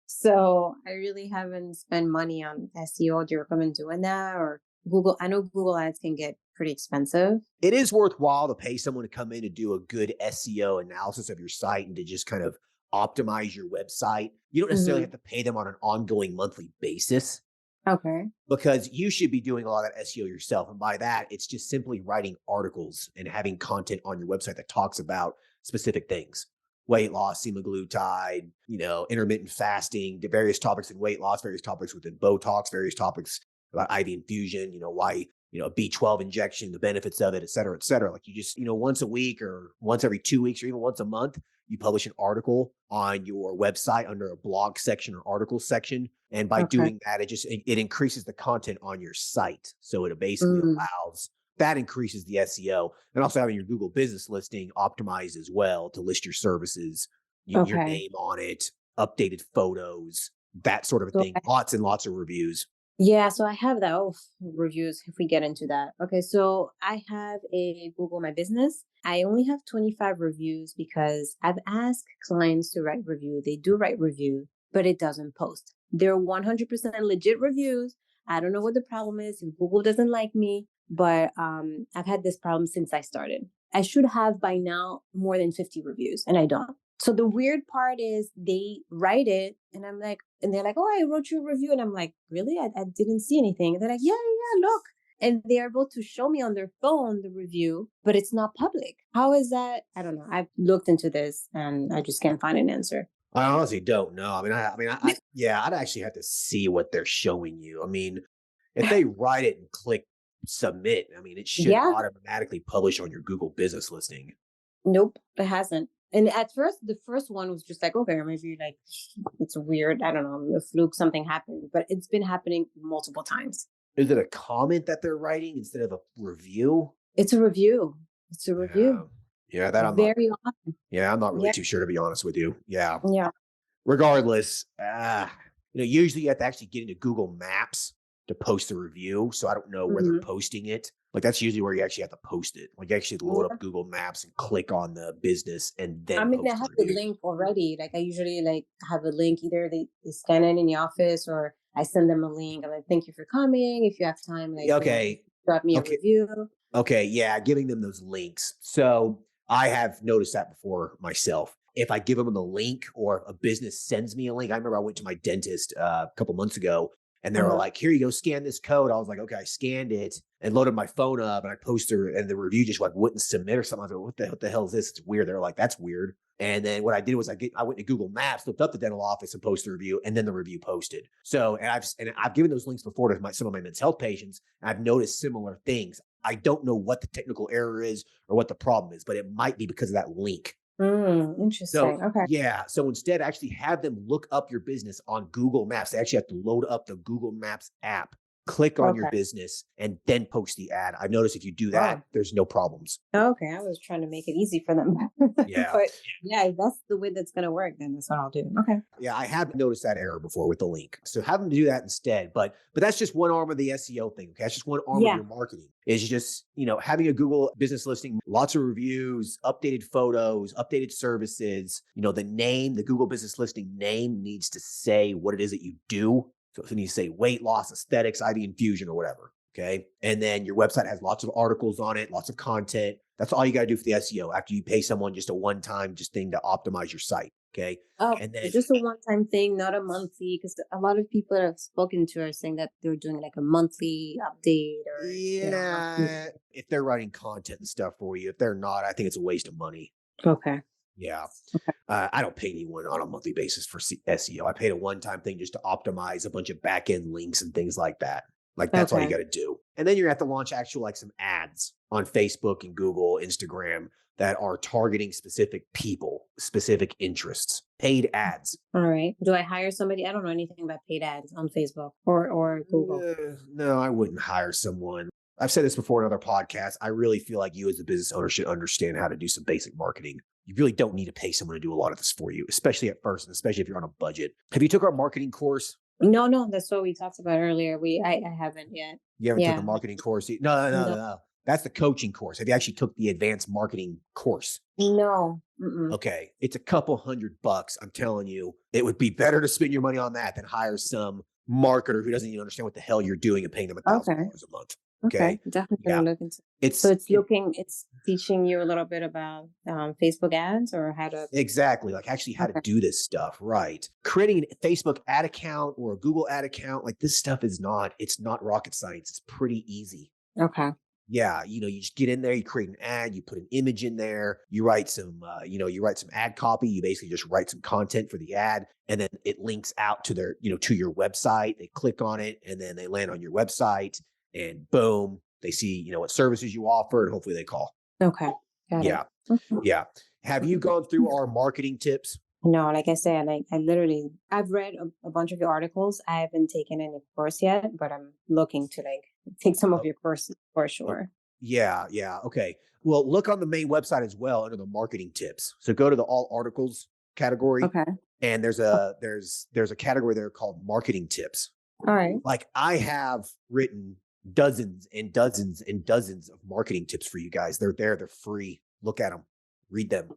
Speaker 2: So I really haven't spent money on SEO. Do you recommend doing that? Or Google? I know Google ads can get pretty expensive.
Speaker 1: It is worthwhile to pay someone to come in and do a good SEO analysis of your site and to just kind of optimize your website. You don't necessarily have to pay them on an ongoing monthly basis.
Speaker 2: Okay.
Speaker 1: Because you should be doing a lot of that SEO yourself. And by that, it's just simply writing articles and having content on your website that talks about specific things. weight loss, semaglutide, intermittent fasting, the various topics in weight loss, various topics within Botox, various topics about IV infusion, why, B12 injection, the benefits of it, et cetera, et cetera. Like you just, once a week or once every 2 weeks or even once a month, you publish an article on your website under a blog section or article section. And by
Speaker 2: Okay.
Speaker 1: doing that, it increases the content on your site. So it basically
Speaker 2: Mm,
Speaker 1: allows that increases the SEO, and also having your Google business listing optimized as well to list your services, your
Speaker 2: okay.
Speaker 1: name on it, updated photos, that sort of a
Speaker 2: So
Speaker 1: thing. Lots and lots of reviews.
Speaker 2: yeah, so I have that. Oh, reviews, if we get into that. Okay, so I have a Google My Business. I only have 25 reviews because I've asked clients to write review. They do write review, but it doesn't post. They're 100% legit reviews. I don't know what the problem is. If Google doesn't like me, but I've had this problem since I started. I should have by now more than 50 reviews, and I don't. So the weird part is they write it and I'm like, and they're like, oh, I wrote you a review. And I'm like, really? I didn't see anything. And they're like, yeah, look. And they're able to show me on their phone the review, but it's not public. How is that? I don't know. I've looked into this and I just can't find an answer.
Speaker 1: I honestly don't know. Yeah, I'd actually have to see what they're showing you. I mean, if they write it and click submit, it should
Speaker 2: Yeah.
Speaker 1: automatically publish on your Google business listing.
Speaker 2: Nope, it hasn't. And at first, the first one was just like, okay, maybe like it's weird. I don't know, a fluke, something happened, but it's been happening multiple times.
Speaker 1: Is it a comment that they're writing instead of a review?
Speaker 2: It's a review. It's a
Speaker 1: Yeah.
Speaker 2: review.
Speaker 1: Yeah, that I'm not.
Speaker 2: Very often.
Speaker 1: Yeah, I'm not really
Speaker 2: Yeah.
Speaker 1: too sure, to be honest with you. Yeah.
Speaker 2: Yeah.
Speaker 1: Regardless, usually you have to actually get into Google Maps to post a review. So I don't know where they're
Speaker 2: Hmm.
Speaker 1: posting it. Like that's usually where you actually have to post it. Like you actually load
Speaker 2: Yeah.
Speaker 1: up Google Maps and click on the business and
Speaker 2: I
Speaker 1: then
Speaker 2: mean, I
Speaker 1: post the
Speaker 2: have the
Speaker 1: review.
Speaker 2: link already. Like I usually like have a link. Either they scan it in the office or I send them a link. I'm like, thank you for coming. If you have time, like,
Speaker 1: Okay.
Speaker 2: drop me a
Speaker 1: Okay.
Speaker 2: review.
Speaker 1: Okay, yeah, giving them those links. So I have noticed that before myself. If I give them the link or a business sends me a link, I remember I went to my dentist a couple months ago and they were
Speaker 2: Uh-huh.
Speaker 1: like, here you go, scan this code. I was like, okay, I scanned it and loaded my phone up and I posted and the review just like wouldn't submit or something. I was like, what the hell is this? It's weird. They're like, that's weird. And then what I did was I went to Google Maps, looked up the dental office and posted a review, and then the review posted. So, and I've given those links before to some of my mental health patients, and I've noticed similar things. I don't know what the technical error is or what the problem is, but it might be because of that link. So
Speaker 2: Interesting. Okay.
Speaker 1: yeah, so instead actually have them look up your business on Google Maps. They actually have to load up the Google Maps app, click on your
Speaker 2: Okay.
Speaker 1: business, and then post the ad. I've noticed if you do
Speaker 2: Wow.
Speaker 1: that, there's no problems.
Speaker 2: Okay. I was trying to make it easy for them.
Speaker 1: Yeah.
Speaker 2: But yeah, if that's the way that's gonna work, then that's what I'll do. Okay.
Speaker 1: Yeah, I have noticed that error before with the link. So have them do that instead. But that's just one arm of the SEO thing. Okay. That's just one arm of
Speaker 2: Yeah.
Speaker 1: your marketing. Is just, having a Google business listing, lots of reviews, updated photos, updated services, the name, the Google business listing name needs to say what it is that you do. So if you need to say weight loss, aesthetics, IV infusion, or whatever. Okay. And then your website has lots of articles on it, lots of content. That's all you got to do for the SEO after you pay someone just a one-time just thing to optimize your site. Okay.
Speaker 2: Oh,
Speaker 1: And then,
Speaker 2: just a one-time thing, not a monthly, because a lot of people that I've spoken to are saying that they're doing like a monthly update or, monthly.
Speaker 1: yeah, if they're writing content and stuff for you, if they're not, I think it's a waste of money.
Speaker 2: Okay.
Speaker 1: Yeah.
Speaker 2: Okay.
Speaker 1: I don't pay anyone on a monthly basis for SEO. I paid a one-time thing just to optimize a bunch of back-end links and things like that. Like that's all you
Speaker 2: Okay.
Speaker 1: got to do. And then you're going to have to launch actual like some ads on Facebook and Google, Instagram that are targeting specific people, specific interests, paid ads.
Speaker 2: All right. Do I hire somebody? I don't know anything about paid ads on Facebook or Google.
Speaker 1: No, I wouldn't hire someone. I've said this before in other podcasts. I really feel like you as a business owner should understand how to do some basic marketing. You really don't need to pay someone to do a lot of this for you, especially at first, and especially if you're on a budget. Have you took our marketing course?
Speaker 2: No, that's what we talked about earlier. I haven't yet.
Speaker 1: You haven't took a
Speaker 2: Yeah.
Speaker 1: marketing course? No. That's the coaching course. Have you actually took the advanced marketing course?
Speaker 2: No. Mm-mm.
Speaker 1: Okay. It's a couple $100. I'm telling you, it would be better to spend your money on that than hire some marketer who doesn't even understand what the hell you're doing and paying them $1,000
Speaker 2: Okay.
Speaker 1: a month.
Speaker 2: Okay.
Speaker 1: Okay.
Speaker 2: Definitely
Speaker 1: Yeah.
Speaker 2: gonna look into.
Speaker 1: It's
Speaker 2: So it's teaching you a little bit about Facebook ads or how to.
Speaker 1: exactly like actually how to
Speaker 2: Okay.
Speaker 1: do this stuff, right? Creating a Facebook ad account or a Google ad account, like this stuff it's not rocket science. It's pretty easy.
Speaker 2: Okay.
Speaker 1: Yeah, you just get in there, you create an ad, you put an image in there, you write some, you write some ad copy. You basically just write some content for the ad, and then it links out to to your website. They click on it, and then they land on your website, and boom, they see, what services you offer, and hopefully they call.
Speaker 2: Okay. Got it.
Speaker 1: Yeah, yeah. Have you gone through our marketing tips?
Speaker 2: No, like I said, I've read a bunch of your articles. I haven't taken any course yet, but I'm looking to take some of
Speaker 1: Oh,
Speaker 2: your courses for
Speaker 1: oh,
Speaker 2: sure.
Speaker 1: yeah, yeah. Okay. Well, look on the main website as well under the marketing tips. So go to the all articles category,
Speaker 2: Okay.
Speaker 1: and there's a category there called marketing tips.
Speaker 2: All right.
Speaker 1: Like I have written dozens and dozens and dozens of marketing tips for you guys. They're there. They're free. Look at them. Read them.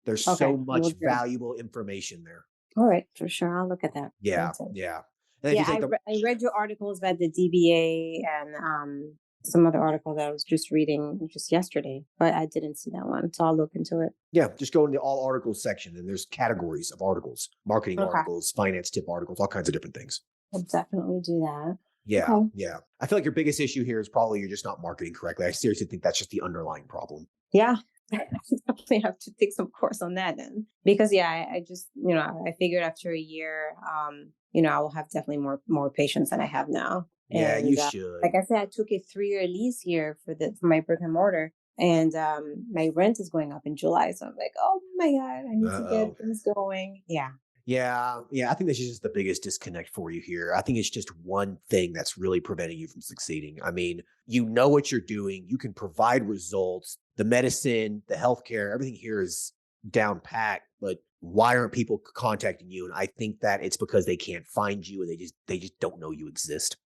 Speaker 1: There's
Speaker 2: Okay.
Speaker 1: so
Speaker 2: Will
Speaker 1: much
Speaker 2: do.
Speaker 1: valuable information there.
Speaker 2: All right, for sure. I'll look at that.
Speaker 1: Yeah,
Speaker 2: That's it.
Speaker 1: yeah. And if you
Speaker 2: Yeah,
Speaker 1: take
Speaker 2: I read your articles about the DBA and some other article that I was just reading just yesterday, but I didn't see that one, so I'll look into it.
Speaker 1: yeah, just go into the all articles section, and there's categories of articles, marketing
Speaker 2: Okay,
Speaker 1: articles, finance tip articles, all kinds of different things.
Speaker 2: I'll definitely do that.
Speaker 1: Yeah,
Speaker 2: Okay.
Speaker 1: yeah. I feel like your biggest issue here is probably you're just not marketing correctly. I seriously think that's just the underlying problem.
Speaker 2: Yeah, I definitely have to take some course on that then, because yeah, I just I figured after a year, I will have definitely more patience than I have now.
Speaker 1: Yeah,
Speaker 2: And
Speaker 1: you should.
Speaker 2: like I said, I took a 3-year lease here for my brick and mortar, and my rent is going up in July, so I'm like, oh my god, I need to get
Speaker 1: Uh-oh.
Speaker 2: things going. Yeah.
Speaker 1: Yeah, yeah. I think this is just the biggest disconnect for you here. I think it's just one thing that's really preventing you from succeeding. I mean, you know what you're doing, you can provide results, the medicine, the healthcare, everything here is down pat, but why aren't people contacting you? And I think that it's because they can't find you and they just don't know you exist.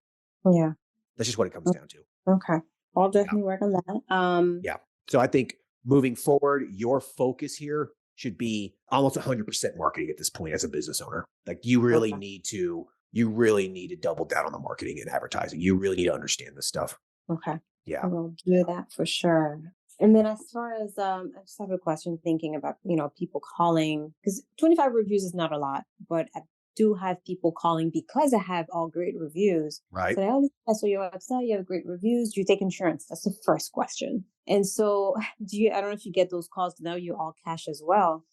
Speaker 2: Yeah.
Speaker 1: That's just what it comes down to.
Speaker 2: Okay. I'll
Speaker 1: Yeah.
Speaker 2: definitely work on that.
Speaker 1: Yeah. So I think moving forward, your focus here should be almost 100% marketing at this point as a business owner. Like
Speaker 2: Okay.
Speaker 1: you really need to double down on the marketing and advertising. You really need to understand this stuff.
Speaker 2: Okay. I
Speaker 1: Yeah.
Speaker 2: will do that for sure. And then as far as I just have a question thinking about, people calling, because 25 reviews is not a lot, but I do have people calling because I have all great reviews.
Speaker 1: Right.
Speaker 2: So I saw your website, you have great reviews. Do you take insurance? That's the first question. And so I don't know if you get those calls now, you all cash as well.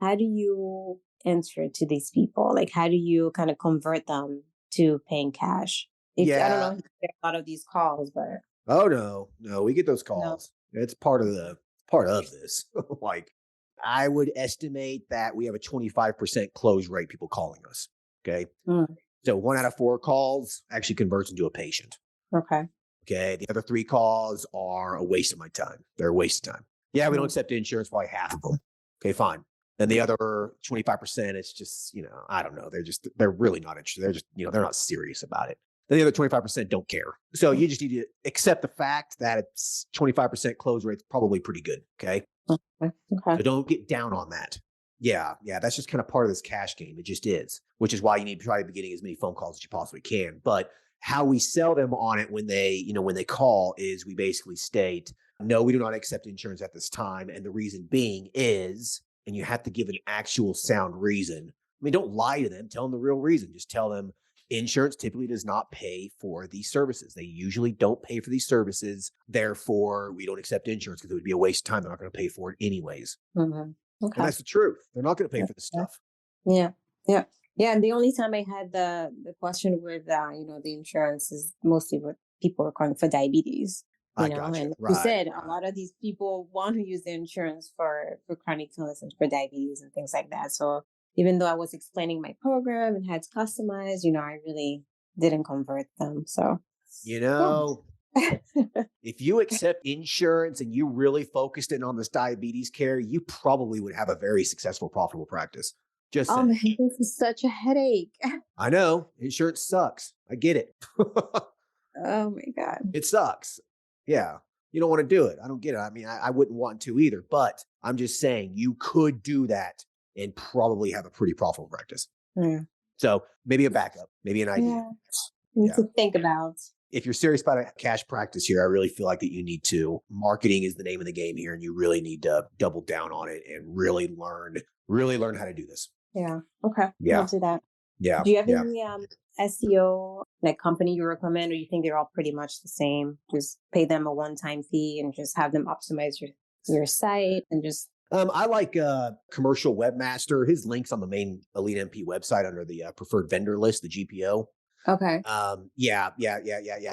Speaker 2: How do you answer to these people? Like, how do you kind of convert them to paying cash? If I don't know
Speaker 1: Yeah.
Speaker 2: if you get a lot of these calls, but
Speaker 1: Oh no. No, we get those
Speaker 2: no.
Speaker 1: calls. It's part of this. Like I would estimate that we have a 25% close rate people calling us. Okay.
Speaker 2: Mm,
Speaker 1: So 1 out of 4 calls actually converts into a patient.
Speaker 2: okay.
Speaker 1: Okay. The other 3 calls are a waste of my time. They're a waste of time. Yeah, we don't
Speaker 2: Mm,
Speaker 1: accept insurance, probably half of them. Okay, fine. Then the other 25%, it's just, I don't know. They're really not interested. They're just, they're not serious about it. Then the other 25% don't care. So you just need to accept the fact that it's 25% close rate's probably pretty good. Okay.
Speaker 2: okay. Okay.
Speaker 1: So don't get down on that. Yeah, yeah, that's just kind of part of this cash game. It just is, which is why you need to try to be getting as many phone calls as you possibly can. But how we sell them on it when they call is we basically state, no, we do not accept insurance at this time. And the reason being is, and you have to give an actual sound reason. I mean, don't lie to them. Tell them the real reason. Just tell them insurance typically does not pay for these services. They usually don't pay for these services. Therefore, we don't accept insurance because it would be a waste of time. They're not going to pay for it anyways.
Speaker 2: Mhm.
Speaker 1: And
Speaker 2: Okay.
Speaker 1: that's the truth. They're not going to pay for the
Speaker 2: Yeah.
Speaker 1: stuff.
Speaker 2: Yeah. Yeah. Yeah. And the only time I had the question with the insurance is mostly with people are calling for diabetes.
Speaker 1: I
Speaker 2: And
Speaker 1: gotcha.
Speaker 2: like you
Speaker 1: Right,
Speaker 2: said, a
Speaker 1: right.
Speaker 2: lot of these people want to use the insurance for chronic illness and for diabetes and things like that. So even though I was explaining my program and had to customize, I really didn't convert them. So
Speaker 1: You
Speaker 2: yeah.
Speaker 1: know, if you accept insurance and you really focused in on this diabetes care, you probably would have a very successful, profitable practice. Just
Speaker 2: Oh
Speaker 1: saying.
Speaker 2: man, this is such a headache.
Speaker 1: I know insurance sucks. I get it.
Speaker 2: Oh my God.
Speaker 1: It sucks. Yeah. You don't want to do it. I don't get it. I mean, I wouldn't want to either, but I'm just saying you could do that and probably have a pretty profitable practice.
Speaker 2: Yeah.
Speaker 1: So maybe a backup, maybe an idea.
Speaker 2: Yeah. Need
Speaker 1: Yeah.
Speaker 2: to think about.
Speaker 1: If you're serious about a cash practice here, I really feel like that you need to. Marketing is the name of the game here, and you really need to double down on it and really learn how to do this.
Speaker 2: Yeah. Okay. I'll
Speaker 1: Yeah.
Speaker 2: do that.
Speaker 1: Yeah.
Speaker 2: Do you have
Speaker 1: Yeah.
Speaker 2: any SEO like company you recommend, or you think they're all pretty much the same? Just pay them a one-time fee and just have them optimize your site and just
Speaker 1: I like Commercial Webmaster. His link's on the main Elite MP website under the preferred vendor list, the GPO.
Speaker 2: okay.
Speaker 1: Yeah.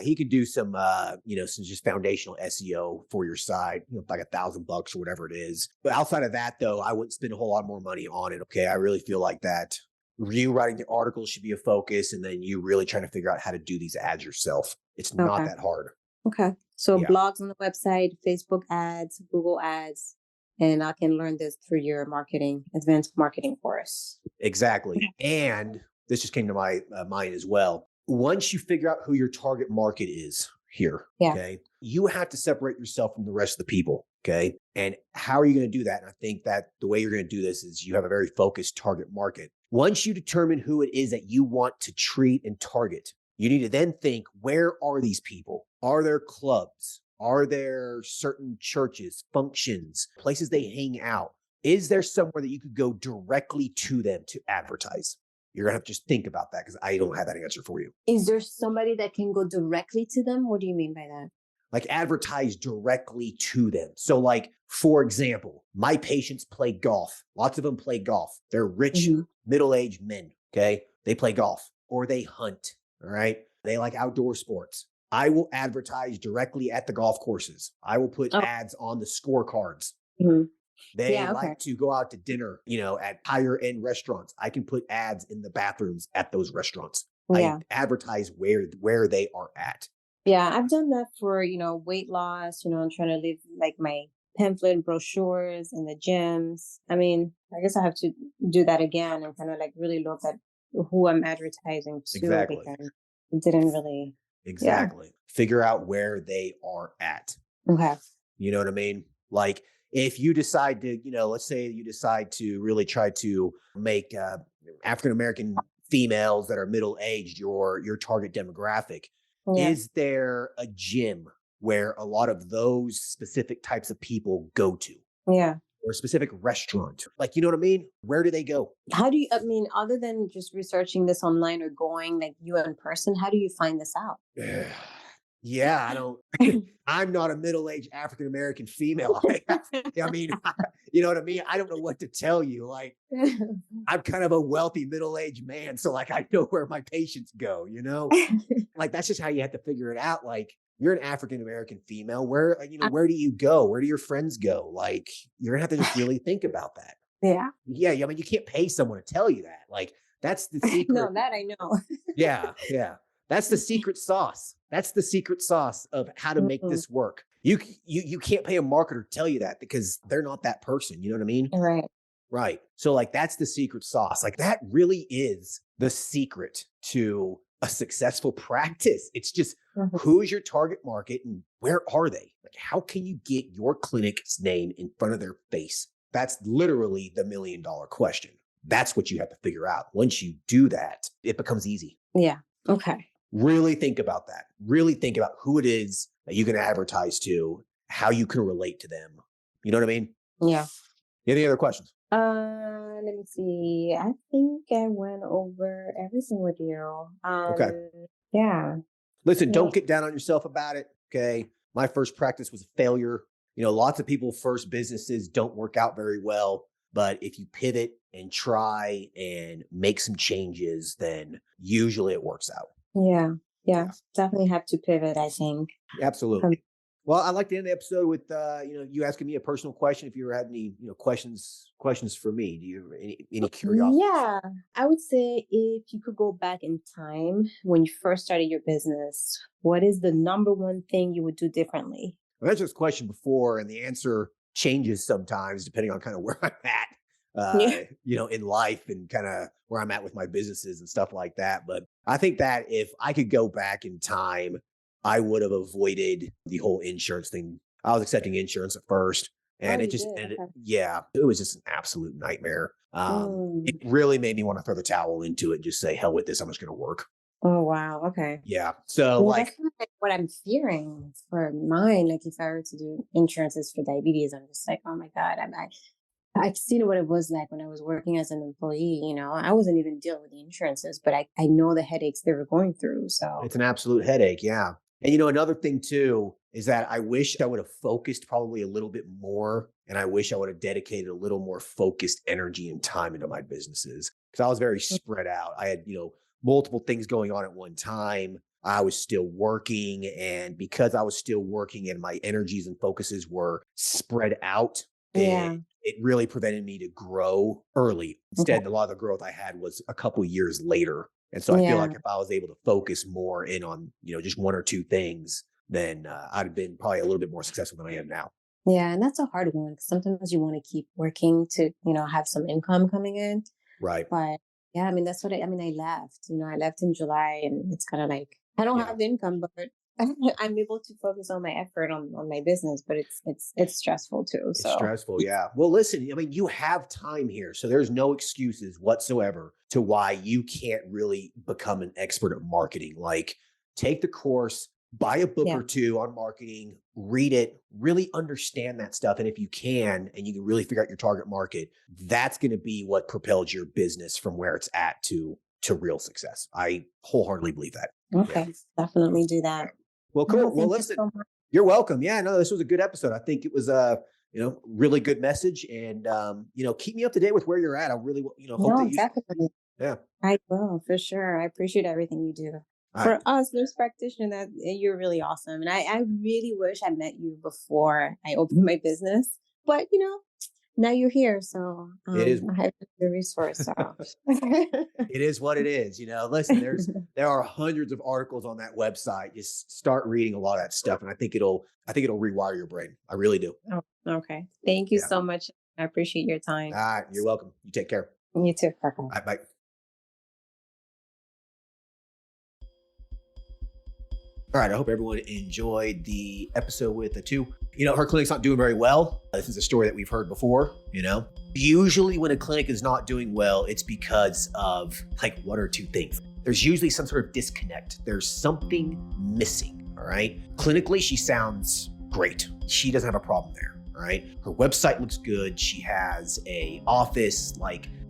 Speaker 1: He could do some, some just foundational SEO for your site, like $1,000 or whatever it is. But outside of that, though, I wouldn't spend a whole lot more money on it. Okay, I really feel like that. You writing the articles should be a focus, and then you really trying to figure out how to do these ads yourself. It's not
Speaker 2: Okay.
Speaker 1: that hard.
Speaker 2: Okay. So
Speaker 1: Yeah.
Speaker 2: blogs on the website, Facebook ads, Google ads, and I can learn this through your advanced marketing course.
Speaker 1: Exactly.
Speaker 2: Okay.
Speaker 1: And this just came to my mind as well. Once you figure out who your target market is here,
Speaker 2: Yeah.
Speaker 1: okay, you have to separate yourself from the rest of the people. Okay. And how are you going to do that? And I think that the way you're going to do this is you have a very focused target market. Once you determine who it is that you want to treat and target, you need to then think, where are these people? Are there clubs? Are there certain churches, functions, places they hang out? Is there somewhere that you could go directly to them to advertise? You're going to have to just think about that because I don't have that answer for you.
Speaker 2: Is there somebody that can go directly to them? What do you mean by that?
Speaker 1: Like advertise directly to them. So like, for example, my patients play golf. Lots of them play golf. They're rich, middle-aged men. Okay. They play golf or they hunt. All right. They like outdoor sports. I will advertise directly at the golf courses. I will put ads on the scorecards. They like to go out to dinner, at higher end restaurants. I can put ads in the bathrooms at those restaurants. I advertise where they are at.
Speaker 2: Yeah, I've done that for, weight loss, I'm trying to live like my pamphlet brochures in the gyms. I mean, I guess I have to do that again and kind of like really look at who I'm advertising to
Speaker 1: Exactly.
Speaker 2: because it didn't really.
Speaker 1: Exactly. Figure out where they are at.
Speaker 2: Okay.
Speaker 1: You know what I mean? Like if you decide to, let's say you decide to really try to make African-American females that are middle-aged your target demographic.
Speaker 2: Yeah.
Speaker 1: Is there a gym where a lot of those specific types of people go to?
Speaker 2: Yeah.
Speaker 1: Or a specific restaurant? Like, you know what I mean? Where do they go?
Speaker 2: How do you, other than just researching this online or going like you in person, how do you find this out?
Speaker 1: Yeah, I don't, I'm not a middle-aged African-American female. I mean, you know what I mean? I don't know what to tell you. Like, I'm kind of a wealthy middle-aged man. So like, I know where my patients go, like, that's just how you have to figure it out. Like, you're an African-American female. Where do you go? Where do your friends go? Like, you're gonna have to just really think about that.
Speaker 2: Yeah.
Speaker 1: Yeah. I mean, you can't pay someone to tell you that. Like, that's the secret.
Speaker 2: No, that I know.
Speaker 1: Yeah. That's the secret sauce. That's the secret sauce of how to make this work. You can't pay a marketer to tell you that because they're not that person. You know what I mean?
Speaker 2: Right.
Speaker 1: Right. So like that's the secret sauce. Like that really is the secret to a successful practice. It's just who is your target market and where are they? Like how can you get your clinic's name in front of their face? That's literally the $1 million question. That's what you have to figure out. Once you do that, it becomes easy.
Speaker 2: Yeah. Okay.
Speaker 1: Really think about that. Really think about who it is that you can advertise to, how you can relate to them. You know what I mean?
Speaker 2: Yeah.
Speaker 1: Any other questions?
Speaker 2: Let me see. I think I went over everything with you.
Speaker 1: Okay.
Speaker 2: Yeah.
Speaker 1: Listen, don't get down on yourself about it. Okay. My first practice was a failure. Lots of people's first businesses don't work out very well. But if you pivot and try and make some changes, then usually it works out.
Speaker 2: Yeah. Definitely have to pivot, I think.
Speaker 1: Absolutely. Well, I'd like to end the episode with, you asking me a personal question. If you ever had any, questions for me, do you have any curiosity?
Speaker 2: Yeah, I would say if you could go back in time when you first started your business, what is the number one thing you would do differently?
Speaker 1: I've answered this question before, and the answer changes sometimes depending on kind of where I'm at. In life and kind of where I'm at with my businesses and stuff like that. But I think that if I could go back in time, I would have avoided the whole insurance thing. I was accepting insurance at first and it was just an absolute nightmare. It really made me want to throw the towel into it and just say, hell with this. I'm just going to work.
Speaker 2: Oh, wow. Okay.
Speaker 1: Yeah. So
Speaker 2: that's kind of like what I'm fearing for mine. Like if I were to do insurances for diabetes, I'm just like, oh my God, I've seen what it was like when I was working as an employee. I wasn't even dealing with the insurances, but I know the headaches they were going through. So
Speaker 1: It's an absolute headache. Yeah. And another thing too is that I wish I would have focused probably a little bit more. And I wish I would have dedicated a little more focused energy and time into my businesses because I was very spread out. I had, multiple things going on at one time. I was still working. And because I was still working and my energies and focuses were spread out,
Speaker 2: yeah.
Speaker 1: it really prevented me to grow early.
Speaker 2: Okay.
Speaker 1: Instead, a lot of the growth I had was a couple years later. And so I feel like if I was able to focus more in on, just one or two things, then I'd have been probably a little bit more successful than I am now.
Speaker 2: Yeah. And that's a hard one. 'Cause sometimes you want to keep working to, have some income coming in.
Speaker 1: Right.
Speaker 2: But yeah, I mean, that's what I left. I left in July, and it's kind of like I don't
Speaker 1: Yeah.
Speaker 2: have the income, but I'm able to focus all my effort on my business, but it's stressful too.
Speaker 1: It's
Speaker 2: So
Speaker 1: stressful. Yeah. Well, listen, I mean, you have time here. So there's no excuses whatsoever to why you can't really become an expert at marketing. Like, take the course, buy a book
Speaker 2: yeah,
Speaker 1: or two on marketing, read it, really understand that stuff. And if you can, and you can really figure out your target market, that's going to be what propels your business from where it's at to real success. I wholeheartedly believe that.
Speaker 2: okay, definitely do that.
Speaker 1: Well,
Speaker 2: No,
Speaker 1: cool. Well,
Speaker 2: thank you
Speaker 1: listen,
Speaker 2: so much.
Speaker 1: you're welcome. Yeah, no, this was a good episode. I think it was a, really good message, and keep me up to date with where you're at. I really, hope that
Speaker 2: No,
Speaker 1: you,
Speaker 2: definitely.
Speaker 1: yeah.
Speaker 2: I will for sure. I appreciate everything you do.
Speaker 1: All right.
Speaker 2: For us, nurse practitioner, that you're really awesome, and I really wish I met you before I opened my business. But now you're here, so
Speaker 1: It is.
Speaker 2: I have the resource. So
Speaker 1: It is what it is. Listen, there are hundreds of articles on that website. Just start reading a lot of that stuff, and I think it'll rewire your brain. I really do.
Speaker 2: Oh, okay. Thank you
Speaker 1: Yeah.
Speaker 2: so much. I appreciate your
Speaker 1: All
Speaker 2: time.
Speaker 1: right. You're welcome. You take care.
Speaker 2: You too. Bye.
Speaker 1: All right. Bye. All right. I hope everyone enjoyed the episode with Atou. Her clinic's not doing very well. This is a story that we've heard before, Usually when a clinic is not doing well, it's because of like one or two things. There's usually some sort of disconnect. There's something missing, all right? Clinically, she sounds great. She doesn't have a problem there, all right? Her website looks good. She has a office,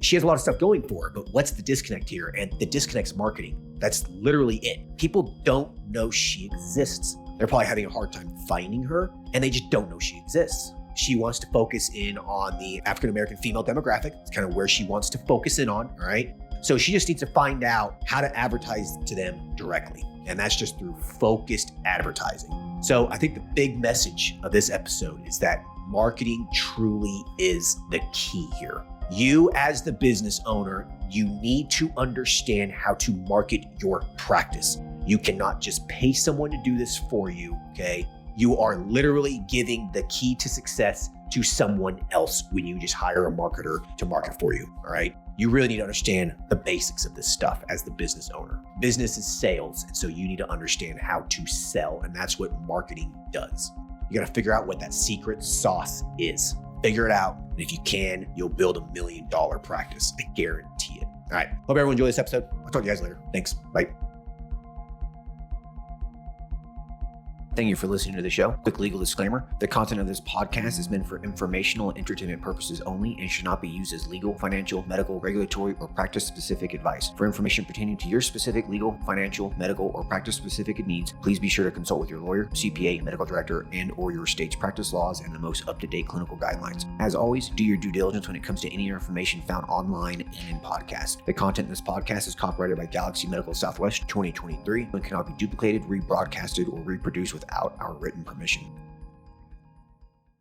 Speaker 1: she has a lot of stuff going for her, but what's the disconnect here? And the disconnect's marketing. That's literally it. People don't know she exists. They're probably having a hard time finding her, and they just don't know she exists. She wants to focus in on the African-American female demographic. It's kind of where she wants to focus in on, all right? So she just needs to find out how to advertise to them directly. And that's just through focused advertising. So I think the big message of this episode is that marketing truly is the key here. You, as the business owner, you need to understand how to market your practice. You cannot just pay someone to do this for you, okay? You are literally giving the key to success to someone else when you just hire a marketer to market for you, all right? You really need to understand the basics of this stuff as the business owner. Business is sales, and so you need to understand how to sell, and that's what marketing does. You gotta figure out what that secret sauce is. Figure it out, and if you can, you'll build $1 million practice. I guarantee it. All right, hope everyone enjoyed this episode. I'll talk to you guys later. Thanks, bye. Thank you for listening to the show. Quick legal disclaimer. The content of this podcast is meant for informational and entertainment purposes only and should not be used as legal, financial, medical, regulatory, or practice-specific advice. For information pertaining to your specific legal, financial, medical, or practice-specific needs, please be sure to consult with your lawyer, CPA, medical director, and or your state's practice laws and the most up-to-date clinical guidelines. As always, do your due diligence when it comes to any information found online and in podcasts. The content in this podcast is copyrighted by Galaxy Medical Southwest 2023 and cannot be duplicated, rebroadcasted, or reproduced without our written permission.